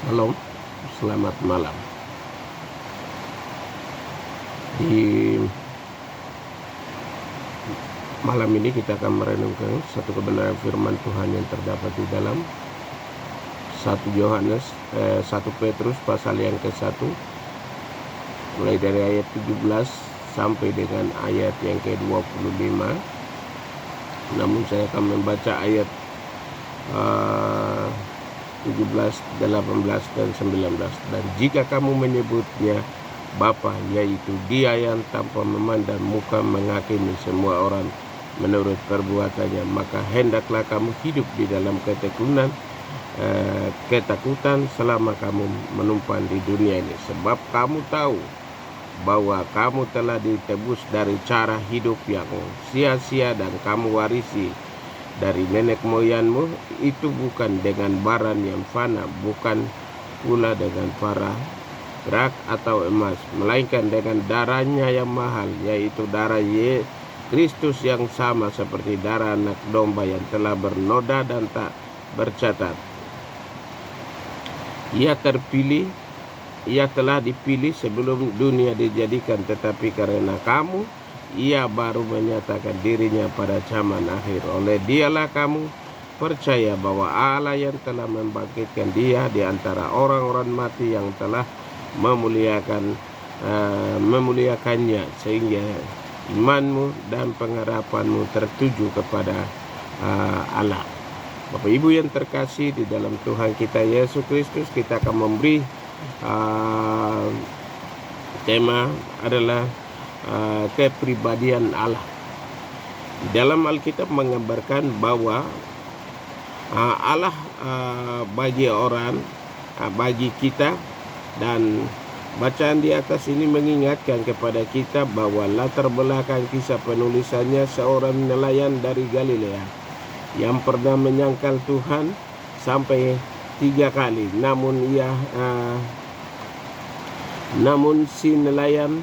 Shalom, selamat malam. Di malam ini kita akan merenungkan satu kebenaran firman Tuhan yang terdapat di dalam 1 Petrus pasal yang ke-1, mulai dari ayat 17 sampai dengan ayat yang ke-25. Namun saya akan membaca ayat 17, 18, dan 19. Dan jika kamu menyebutnya Bapa, yaitu Dia yang tanpa memandang muka menghakimi semua orang menurut perbuatannya, maka hendaklah kamu hidup di dalam ketakutan selama kamu menumpang di dunia ini. Sebab kamu tahu bahwa kamu telah ditebus dari cara hidup yang sia-sia dan kamu warisi dari nenek moyangmu, itu bukan dengan barang yang fana, bukan pula dengan perak atau emas, melainkan dengan darahnya yang mahal, yaitu darah Kristus, yang sama seperti darah anak domba yang telah bernoda dan tak bercacat. Ia telah dipilih sebelum dunia dijadikan, tetapi karena kamu Ia baru menyatakan dirinya pada zaman akhir. Oleh Dialah kamu percaya bahwa Allah yang telah membangkitkan Dia di antara orang-orang mati, yang telah memuliakannya, sehingga imanmu dan pengharapanmu tertuju kepada Allah. Bapak Ibu yang terkasih di dalam Tuhan kita Yesus Kristus, kita akan memberi tema adalah kepribadian Allah. Dalam Alkitab menggambarkan bahwa Allah bagi kita, dan bacaan di atas ini mengingatkan kepada kita bahwa latar belakang kisah penulisannya seorang nelayan dari Galilea yang pernah menyangkal Tuhan sampai 3 kali. Namun si nelayan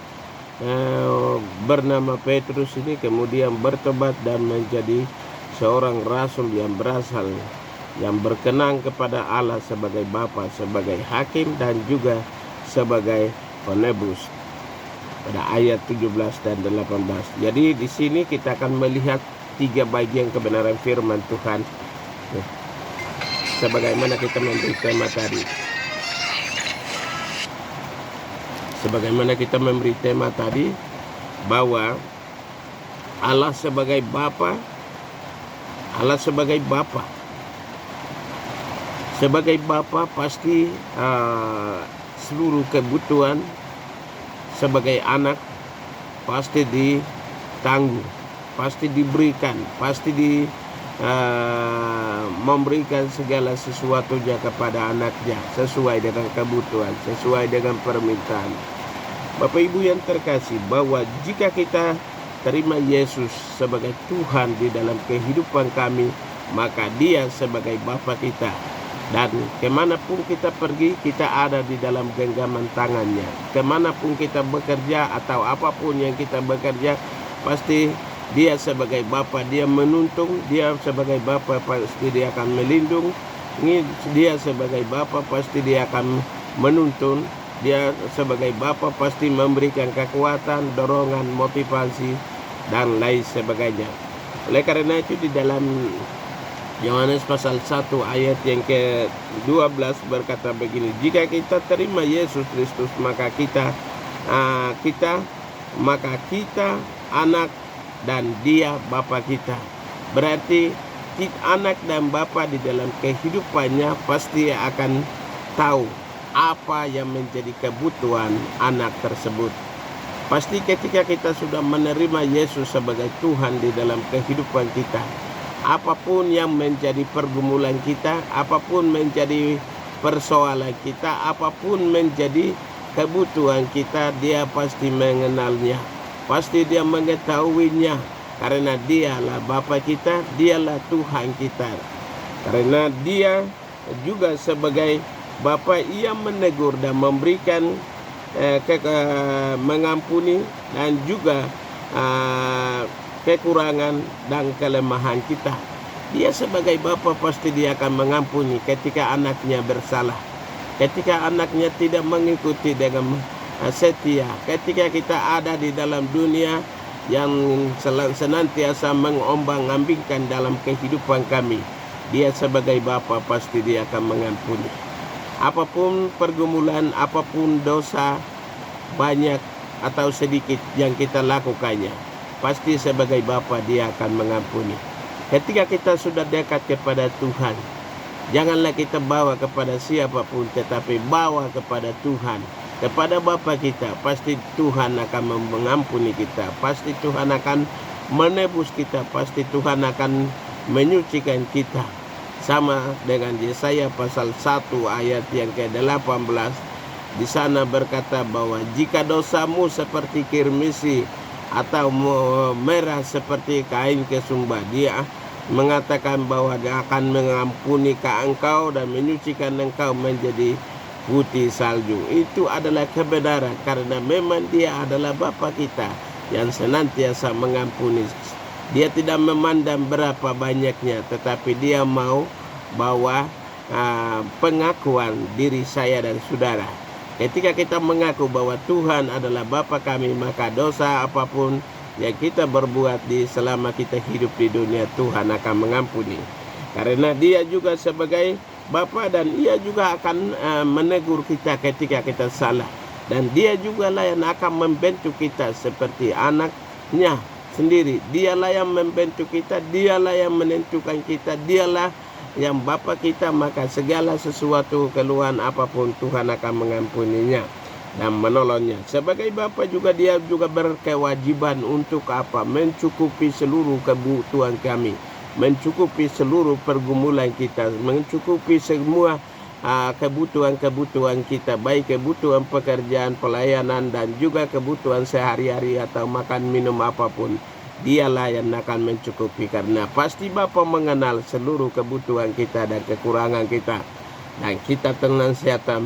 bernama Petrus ini kemudian bertobat dan menjadi seorang rasul yang berkenan kepada Allah sebagai Bapa, sebagai hakim, dan juga sebagai penebus, pada ayat 17 dan 18. Jadi di sini kita akan melihat 3 bagian kebenaran firman Tuhan, sebagaimana kita memberi tema tadi. Sebagaimana kita memberi tema tadi, bahwa Allah sebagai Bapa, pasti seluruh kebutuhan sebagai anak pasti ditanggung, pasti diberikan, pasti memberikan segala sesuatunya kepada anaknya sesuai dengan kebutuhan, sesuai dengan permintaan. Bapak Ibu yang terkasih, bahwa jika kita terima Yesus sebagai Tuhan di dalam kehidupan kami, maka Dia sebagai Bapa kita, dan kemanapun kita pergi, kita ada di dalam genggaman tangannya. Kemanapun kita bekerja atau apapun yang kita bekerja, pasti Dia sebagai Bapa, Dia menuntun. Dia sebagai Bapa pasti Dia akan melindungi. Dia sebagai Bapa pasti Dia akan menuntun. Dia sebagai Bapa pasti memberikan kekuatan, dorongan, motivasi, dan lain sebagainya. Oleh karena itu di dalam Yohanes pasal 1 ayat yang ke-12 berkata begini, jika kita terima Yesus Kristus, maka kita anak, dan Dia Bapa kita. Berarti anak dan Bapa di dalam kehidupannya pasti akan tahu apa yang menjadi kebutuhan anak tersebut. Pasti ketika kita sudah menerima Yesus sebagai Tuhan di dalam kehidupan kita, apapun yang menjadi pergumulan kita, apapun menjadi persoalan kita, apapun menjadi kebutuhan kita, Dia pasti mengenalnya, pasti Dia mengetahuinya, karena Dialah Bapa kita, Dialah Tuhan kita. Karena Dia juga sebagai Bapa, Ia menegur dan memberikan mengampuni, dan juga kekurangan dan kelemahan kita. Dia sebagai Bapa pasti Dia akan mengampuni ketika anaknya bersalah. ketika anaknya tidak mengikuti dengan setia, ketika kita ada di dalam dunia yang senantiasa mengombang-ambingkan dalam kehidupan kami, Dia sebagai Bapa pasti Dia akan mengampuni. Apapun pergumulan, apapun dosa, banyak atau sedikit yang kita lakukannya, pasti sebagai Bapa Dia akan mengampuni. Ketika kita sudah dekat kepada Tuhan, janganlah kita bawa kepada siapapun, tetapi bawa kepada Tuhan, kepada Bapa kita. Pasti Tuhan akan mengampuni kita, pasti Tuhan akan menebus kita, pasti Tuhan akan menyucikan kita. Sama dengan Yesaya pasal 1 ayat yang ke-18, di sana berkata bahwa jika dosamu seperti kirmisi atau merah seperti kain kesumba, Dia mengatakan bahwa Dia akan mengampuni engkau dan menyucikan engkau menjadi putih salju. Itu adalah kebenaran, karena memang Dia adalah Bapa kita yang senantiasa mengampuni. Dia tidak memandang berapa banyaknya, tetapi Dia mau bahwa pengakuan diri saya dan saudara. Ketika kita mengaku bahwa Tuhan adalah Bapa kami, maka dosa apapun yang kita berbuat selama kita hidup di dunia, Tuhan akan mengampuni. Karena Dia juga sebagai Bapa, dan Ia juga akan menegur kita ketika kita salah. Dan Dia juga lah yang akan membentuk kita seperti anaknya sendiri. Dialah yang membentuk kita, Dialah yang menentukan kita, Dialah yang Bapa kita. Maka segala sesuatu keluhan apapun, Tuhan akan mengampuninya dan menolongnya. Sebagai Bapa juga Dia juga berkewajiban untuk apa? Mencukupi seluruh kebutuhan kami, mencukupi seluruh pergumulan kita, mencukupi semua kebutuhan-kebutuhan kita, baik kebutuhan pekerjaan, pelayanan, dan juga kebutuhan sehari-hari atau makan minum apapun. Dialah yang akan mencukupi, karena pasti Bapa mengenal seluruh kebutuhan kita dan kekurangan kita. Dan kita tenang senantiasa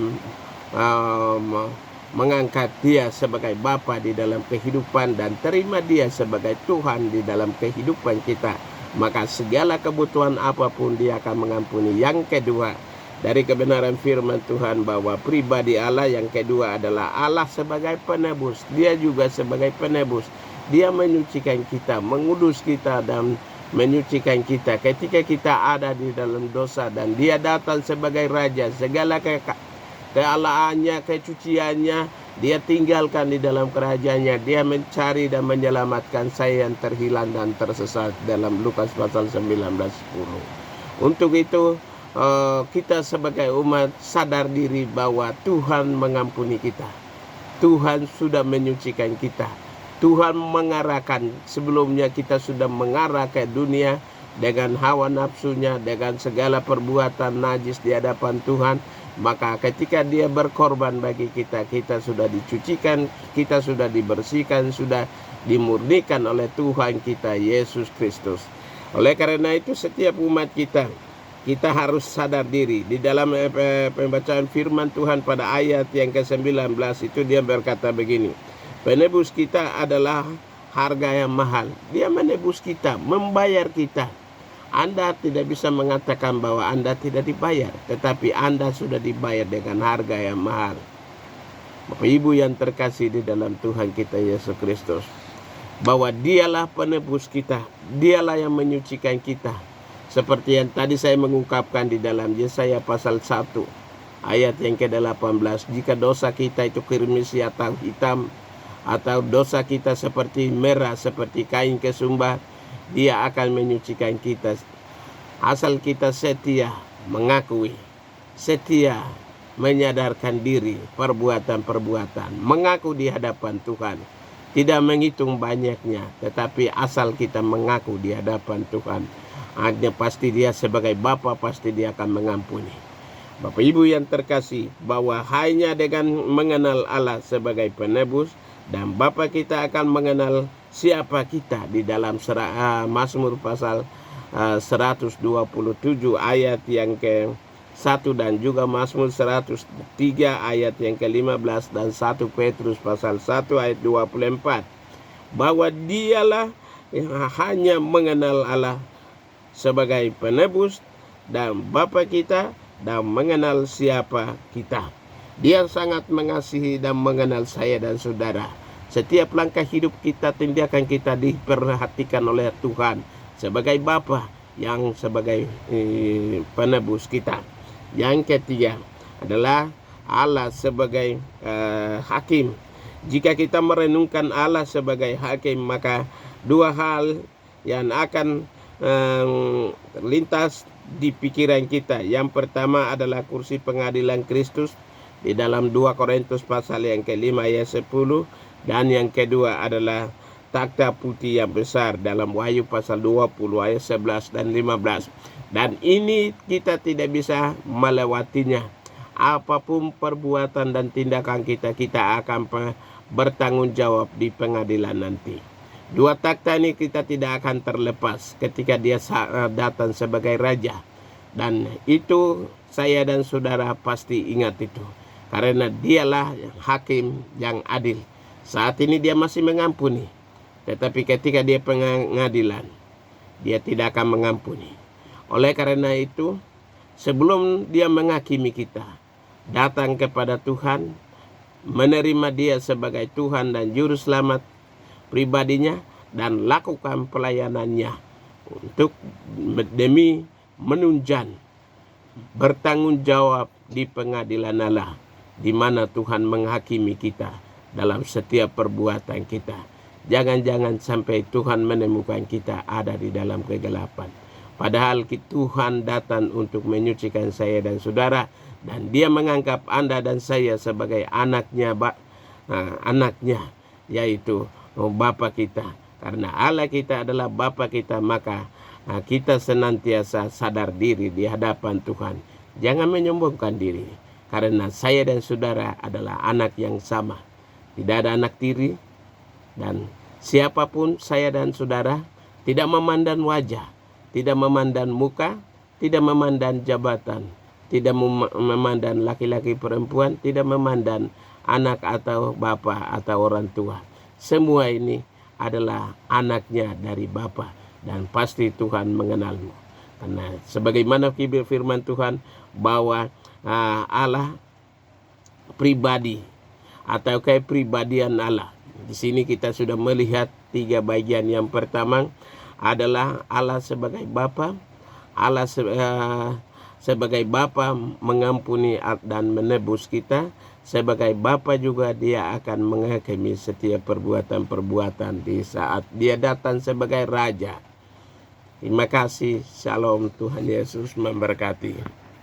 mengangkat Dia sebagai Bapa di dalam kehidupan dan terima Dia sebagai Tuhan di dalam kehidupan kita. Maka segala kebutuhan apapun Dia akan mengampuni. Yang kedua, dari kebenaran firman Tuhan bahwa pribadi Allah yang kedua adalah Allah sebagai penebus. Dia juga sebagai penebus. Dia menyucikan kita, mengudus kita dan menyucikan kita ketika kita ada di dalam dosa. Dan Dia datang sebagai Raja, segala kealahannya, kecuciannya Dia tinggalkan di dalam kerajaannya. Dia mencari dan menyelamatkan saya yang terhilang dan tersesat, dalam Lukas pasal 19:10. Untuk itu kita sebagai umat sadar diri bahwa Tuhan mengampuni kita. Tuhan sudah menyucikan kita. Tuhan mengarahkan, sebelumnya kita sudah mengarah ke dunia dengan hawa nafsunya, dengan segala perbuatan najis di hadapan Tuhan. Maka ketika Dia berkorban bagi kita, kita sudah dicucikan, kita sudah dibersihkan, sudah dimurnikan oleh Tuhan kita Yesus Kristus. Oleh karena itu setiap umat kita harus sadar diri. Di dalam pembacaan firman Tuhan pada ayat yang ke-19 itu Dia berkata begini, penebus kita adalah harga yang mahal. Dia menebus kita, membayar kita. Anda tidak bisa mengatakan bahwa Anda tidak dibayar, tetapi Anda sudah dibayar dengan harga yang mahal. Bapak Ibu yang terkasih di dalam Tuhan kita Yesus Kristus, bahwa Dialah penebus kita, Dialah yang menyucikan kita. Seperti yang tadi saya mengungkapkan di dalam Yesaya pasal 1 ayat yang ke-18, jika dosa kita itu kirmisi atau hitam, atau dosa kita seperti merah, seperti kain kesumba, Dia akan menyucikan kita. Asal kita setia mengakui, setia menyadarkan diri perbuatan-perbuatan, mengaku di hadapan Tuhan, tidak menghitung banyaknya, tetapi asal kita mengaku di hadapan Tuhan, hanya pasti Dia sebagai Bapa, pasti Dia akan mengampuni. Bapak Ibu yang terkasih, bahwa hanya dengan mengenal Allah sebagai penebus, dan Bapa kita akan mengenal siapa kita di dalam Mazmur pasal 127 ayat yang ke-1, dan juga Mazmur 103 ayat yang ke-15, dan 1 Petrus pasal 1 ayat 24, bahwa Dialah yang hanya mengenal Allah sebagai penebus dan Bapa kita, dan mengenal siapa kita. Dia sangat mengasihi dan mengenal saya dan saudara. Setiap langkah hidup kita, tindakan kita diperhatikan oleh Tuhan sebagai Bapa yang sebagai penebus kita. Yang ketiga adalah Allah sebagai hakim. Jika kita merenungkan Allah sebagai hakim, maka dua hal yang akan lintas di pikiran kita. Yang pertama adalah kursi pengadilan Kristus di dalam 2 Korintus pasal yang ke-5 ayat 10, dan yang kedua adalah takhta putih yang besar dalam Wahyu pasal 20 ayat 11 dan 15. Dan ini kita tidak bisa melewatinya. Apapun perbuatan dan tindakan kita akan bertanggung jawab di pengadilan nanti. Dua takhta ini kita tidak akan terlepas ketika dia datang sebagai raja. Dan itu saya dan saudara pasti ingat itu. Karena dialah hakim yang adil. Saat ini dia masih mengampuni. Tetapi ketika dia pengadilan, dia tidak akan mengampuni. Oleh karena itu, sebelum dia menghakimi kita, datang kepada Tuhan, menerima dia sebagai Tuhan dan Juru Selamat pribadinya, dan lakukan pelayanannya untuk demi menunjang bertanggung jawab di pengadilan Allah, di mana Tuhan menghakimi kita dalam setiap perbuatan kita. Jangan-jangan sampai Tuhan menemukan kita ada di dalam kegelapan. Padahal Tuhan datang untuk menyucikan saya dan saudara, dan dia menganggap Anda dan saya sebagai anaknya, yaitu Bapa kita. Karena Allah kita adalah Bapa kita, maka kita senantiasa sadar diri di hadapan Tuhan. Jangan menyombongkan diri, karena saya dan saudara adalah anak yang sama. Tidak ada anak tiri, dan siapapun saya dan saudara tidak memandang wajah, tidak memandang muka, tidak memandang jabatan, tidak memandang laki-laki perempuan, tidak memandang anak atau bapa atau orang tua. Semua ini adalah anaknya dari Bapa, dan pasti Tuhan mengenalmu. Karena sebagaimana firman Tuhan bahwa Allah pribadi atau kepribadian Allah. Di sini kita sudah melihat 3 bagian. Yang pertama adalah Allah sebagai Bapa. Allah sebagai Bapa mengampuni dan menebus kita. Sebagai Bapa juga dia akan menghakimi setiap perbuatan-perbuatan di saat dia datang sebagai Raja. Terima kasih. Shalom. Tuhan Yesus memberkati.